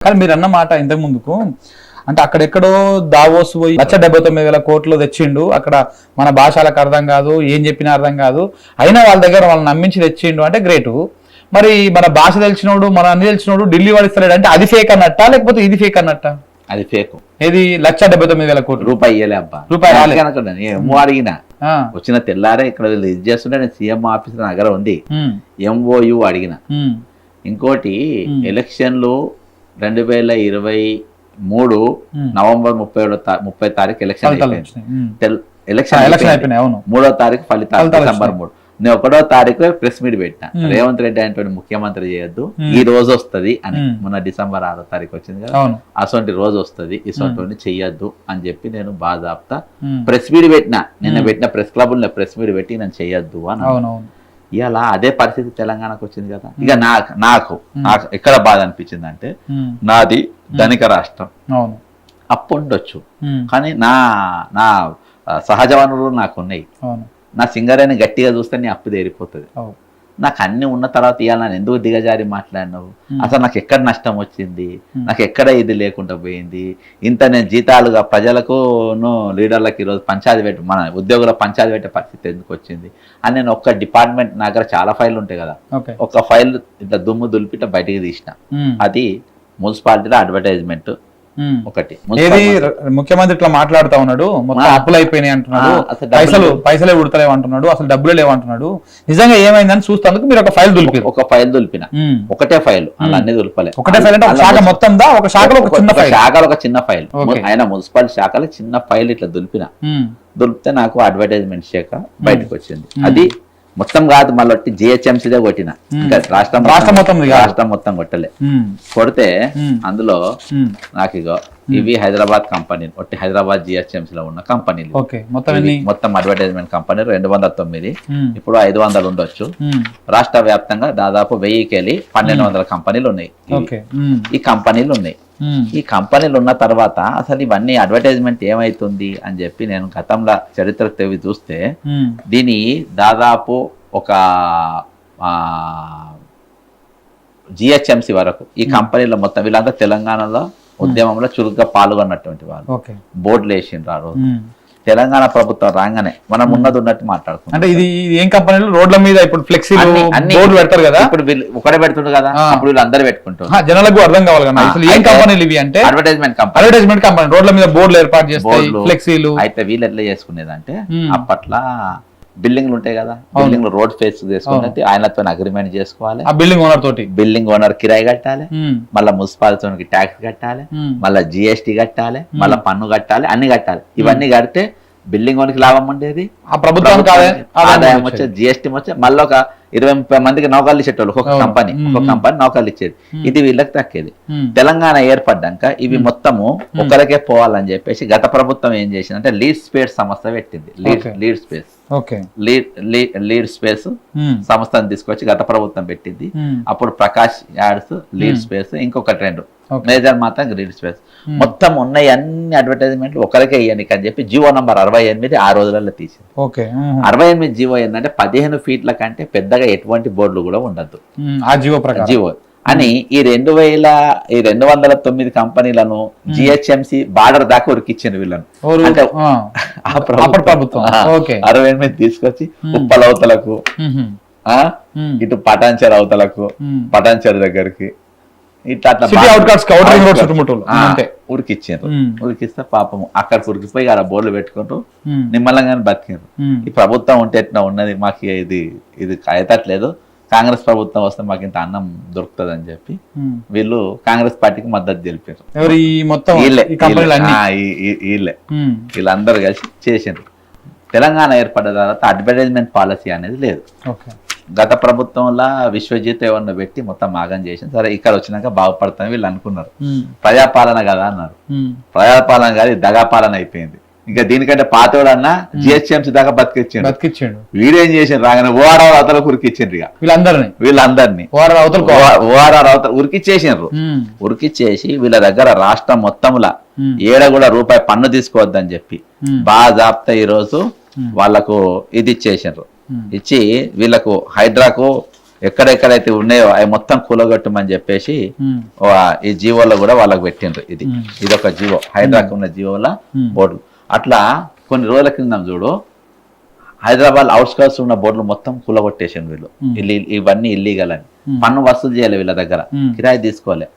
కానీ మీరు అన్న మాట ఇంతకు ముందుకు అంటే అక్కడెక్కడో దావోస్ పోయి 1,79,000 కోట్లు తెచ్చిండు, అక్కడ మన భాషలకు అర్థం కాదు, ఏం చెప్పినా అర్థం కాదు, అయినా వాళ్ళ దగ్గర వాళ్ళని నమ్మించి తెచ్చిండు అంటే గ్రేటు. మరి మన భాష తెలిసినోడు మన అన్ని తెలిసినోడు ఢిల్లీ వాడిస్తాడు అంటే అది ఫేక్ అన్నట్ట లేకపోతే ఇది ఫేక్ అన్నట్ట? అది ఫేక్. ఏది 1,79,000 కోట్లు రూపాయి ఇయ్యలే అబ్బా, రూపాయి ఏమో అడిగినా వచ్చిన తెల్లారే ఇక్కడ వీళ్ళు ఇది చేస్తుంటే నేను సీఎం ఆఫీస్ నా దగ్గర ఉంది, ఎంఓయు అడిగిన. ఇంకోటి ఎలక్షన్లు 2023 నవంబర్ 30 తారీఖు ఎలక్షన్ ఎలక్షన్ అయిపోయినాయి. 3వ తారీఖు ఫలితాలు డిసెంబర్ 3. నేను 1వ తారీఖు ప్రెస్ మీట్ పెట్టిన, రేవంత్ రెడ్డి అంటే ముఖ్యమంత్రి చేయొద్దు, ఈ రోజు వస్తుంది అని. మొన్న డిసెంబర్ 6వ తారీఖు వచ్చింది కదా, అసొంటి రోజు వస్తుంది, ఇసొంటి చెయ్యొద్దు అని చెప్పి నేను బాధాప్తా ప్రెస్ మీట్ పెట్టిన. నిన్న పెట్టిన ప్రెస్ క్లబ్ ప్రెస్ మీట్ పెట్టి నేను చెయ్యొద్దు అని. ఇలా అదే పరిస్థితి తెలంగాణకు వచ్చింది కదా. ఇక నాకు ఎక్కడ బాధ అనిపించింది అంటే, నాది ధనిక రాష్ట్రం, అప్పు ఉండొచ్చు కానీ నా సహజ వనరులు నాకు ఉన్నాయి. నా సింగరేణి గట్టిగా చూస్తే నీ అప్పు తీరిపోతుంది. నాకు అన్ని ఉన్న తర్వాత ఇవాళ నన్ను ఎందుకు దిగజారి మాట్లాడినావు, అసలు నాకు ఎక్కడ నష్టం వచ్చింది, నాకు ఎక్కడ ఇది లేకుండా పోయింది, ఇంత నేను జీతాలుగా ప్రజలకు లీడర్లకు ఈరోజు పంచాయతీ పెట్టి మన ఉద్యోగుల పంచాయతీ పెట్టే పరిస్థితి ఎందుకు వచ్చింది అని నేను ఒక్క డిపార్ట్మెంట్, నా దగ్గర చాలా ఫైళ్ళు ఉంటాయి కదా, ఒక ఫైల్ ఇట్లా దుమ్ము దులిపి ఇట్లా బయటికి తీసిన. అది మున్సిపాలిటీలో అడ్వర్టైజ్మెంట్ ఒకటి. ముఖ్యమంత్రి ఇట్లా మాట్లాడుతా ఉన్నాడు, మొత్తం అప్పులు అయిపోయినాయి అంటున్నాడు, పైసలే ఉడతలేవు అంటున్నాడు, అసలు డబ్బులే లేవంటున్నాడు. నిజంగా ఏమైందని చూస్తానికి మీరు ఒక ఫైల్ దులిపిన, ఒకటే ఫైల్, అలా అన్ని దులిపలే. ఒకటే ఫైల్ అంటే శాఖ మొత్తం ఒక శాఖలో ఒక చిన్న ఫైల్, ఆయన మున్సిపాలిటీ శాఖలో చిన్న ఫైల్ ఇట్లా దులిపితే నాకు అడ్వర్టైజ్మెంట్ శాఖ బయటకు వచ్చింది. అది మొత్తం కాదు, మళ్ళీ జిహెచ్ఎంసీదే కొట్టిన, రాష్ట్రం మొత్తం కొట్టలే. కొడితే అందులో నాకు ఇగో ఇవి హైదరాబాద్ కంపెనీలు, ఒట్టి హైదరాబాద్ జిహెచ్ఎంసీలో ఉన్న కంపెనీలు మొత్తం అడ్వర్టైజ్మెంట్ కంపెనీ 209, ఇప్పుడు 500 ఉండొచ్చు. రాష్ట్ర వ్యాప్తంగా దాదాపు 1000కి వెళ్ళి 1200 కంపెనీలు ఉన్నాయి. ఈ కంపెనీలు ఉన్నాయి. ఈ కంపెనీలు ఉన్న తర్వాత అసలు ఇవన్నీ అడ్వర్టైజ్మెంట్ ఏమైతుంది అని చెప్పి నేను గతంలో చరిత్ర తెవి చూస్తే, దీని దాదాపు ఒక జిహెచ్ఎంసీ వరకు ఈ కంపెనీలో మొత్తం వీళ్ళంతా తెలంగాణలో ఉద్యమంలో చురుగ్గా పాల్గొన్నటువంటి వాళ్ళు, బోర్డులు వేసిండ్రు ఆ రోజు. తెలంగాణ ప్రభుత్వం రాగానే మనం ఉన్నది ఉన్నట్టు మాట్లాడుకుంటాం. అంటే ఇది ఏం కంపెనీలు రోడ్ల మీద ఇప్పుడు ఫ్లెక్సీ అన్ని బోర్డు పెడతారు కదా, ఇప్పుడు ఒకటే పెడుతుండ్రు కదా, అప్పుడు వీళ్ళు అందరూ పెట్టుకుంటారు. జనాలకు అర్థం కావాలి కదా ఏం కంపెనీలు ఇవి అంటే, అడ్వర్టైజ్మెంట్ కంపెనీ రోడ్ల మీద బోర్డులు ఏర్పాటు చేస్తాయి, ఫ్లెక్సీలు. అయితే వీళ్ళు ఎట్లా చేసుకునేదంటే, అప్పట్లో బిల్డింగ్లు ఉంటాయి కదా, బిల్డింగ్ రోడ్ ఫేస్ చేసుకుని ఆయనతో అగ్రిమెంట్ చేసుకోవాలి, ఆ బిల్డింగ్ ఓనర్ కిరాయి కట్టాలి, మళ్ళీ మున్సిపాలిటీకి ట్యాక్స్ కట్టాలి, మళ్ళీ జిఎస్టీ కట్టాలి, మళ్ళీ పన్ను కట్టాలి, అన్ని కట్టాలి. ఇవన్నీ కడితే బిల్డింగ్ ఓనర్కి లాభం ఉండేది, ఆ ప్రభుత్వానికి ఆదాయం వచ్చేది, జిఎస్టీ వచ్చేది, మళ్ళీ ఒక 20-30 మందికి నౌకర్లు ఇచ్చేటోళ్ళు, ఒక్కొక్క కంపెనీ నౌకర్లు ఇచ్చేది. ఇది వీళ్ళకి తక్కేది. తెలంగాణ ఏర్పడ్డాక ఇవి మొత్తము ఒకరికే పోవాలని చెప్పేసి గత ప్రభుత్వం ఏం చేసిందంటే లీడ్ స్పేస్ సంస్థ పెట్టింది. లీడ్ స్పేస్ సంస్థను తీసుకొచ్చి గత ప్రభుత్వం పెట్టింది. అప్పుడు ప్రకాష్ యాడ్స్, లీడ్ స్పేస్, ఇంకొకటి 2 మేజర్ మాత్రం లీడ్ స్పేస్. మొత్తం ఉన్నాయి అన్ని అడ్వర్టైజ్మెంట్లు ఒకరికే ఇవ్వండి అని చెప్పి జీవో నంబర్ 68 ఆ రోజులలో తీసింది. 68 జీవో ఏంటంటే 15 ఫీట్ల కంటే పెద్దగా ఎటువంటి బోర్డులు కూడా ఉండద్దు జీవో అని. ఈ 209 కంపెనీలను జిహెచ్ఎంసీ బార్డర్ దాకా ఉరికిచ్చింది వీళ్ళను. అంటే 68 తీసుకొచ్చి ఉప్పలవతలకు, ఇటు పటాన్చెరు అవతలకు, పటాన్చెరు దగ్గరికి ఇట్లా ఉరికిచ్చారు. ఉరికిస్తే పాపము అక్కడికి ఉరికిపోయి అలా బోర్డులు పెట్టుకుంటూ నిమ్మలంగానే బతికారు. ఈ ప్రభుత్వం ఉంటే ఎట్లా ఉన్నది, మాకు ఇది కాయతట్లేదు, కాంగ్రెస్ ప్రభుత్వం వస్తే మాకు ఇంత అన్నం దొరుకుతుంది అని చెప్పి వీళ్ళు కాంగ్రెస్ పార్టీకి మద్దతు తెలిపారు. వీళ్ళందరూ కలిసి చేసిండ్రు. తెలంగాణ ఏర్పడ్డ తర్వాత అడ్వర్టైజ్మెంట్ పాలసీ అనేది లేదు. గత ప్రభుత్వంలో విశ్వజిత్ ఏమన్నా పెట్టి మొత్తం మాగం చేసింది. సరే ఇక్కడ వచ్చినాక బాగుపడతామని వీళ్ళు అనుకున్నారు. ప్రజాపాలన కదా అన్నారు. ప్రజాపాలన కాదు, దగాపాలన అయిపోయింది. ఇంకా దీనికంటే పాతోడన్నా జిహెచ్ఎంసీ దాకా బతికిచ్చాడు. వీడేం చేసిండు, రాగానే ఓఆర్ఆర్ అవతల ఉరికిచ్చిండ్రు. ఇక వీళ్ళందరినీ ఓఆర్ఆర్ అవతల ఉరికిచ్చేసిండ్రు. ఉరికిచ్చేసి వీళ్ళ దగ్గర రాష్ట్రం మొత్తంలో ఏడ కూడా రూపాయి పన్ను తీసుకోవద్దని చెప్పి బాజాప్తా ఈరోజు వాళ్లకు ఇది ఇచ్చేసిండ్రు. ఇచ్చి వీళ్ళకు హైడ్రాకు ఎక్కడెక్కడైతే ఉన్నాయో అవి మొత్తం కూలగొట్టమని చెప్పేసి ఈ జీవోలో కూడా వాళ్ళకి పెట్టిండ్రు. ఇది ఒక జీవో, హైదరాబాద్ ఉన్న జీవోల బోర్డులు. అట్లా కొన్ని రోజుల కింద చూడు హైదరాబాద్ అవుట్స్కర్ట్స్ ఉన్న బోర్డులు మొత్తం కూలగొట్టేసాను వీళ్ళు. ఇవన్నీ ఇల్లీగల్ అని. పన్ను వసూలు చేయాలి వీళ్ళ దగ్గర, కిరాయి తీసుకోవాలి.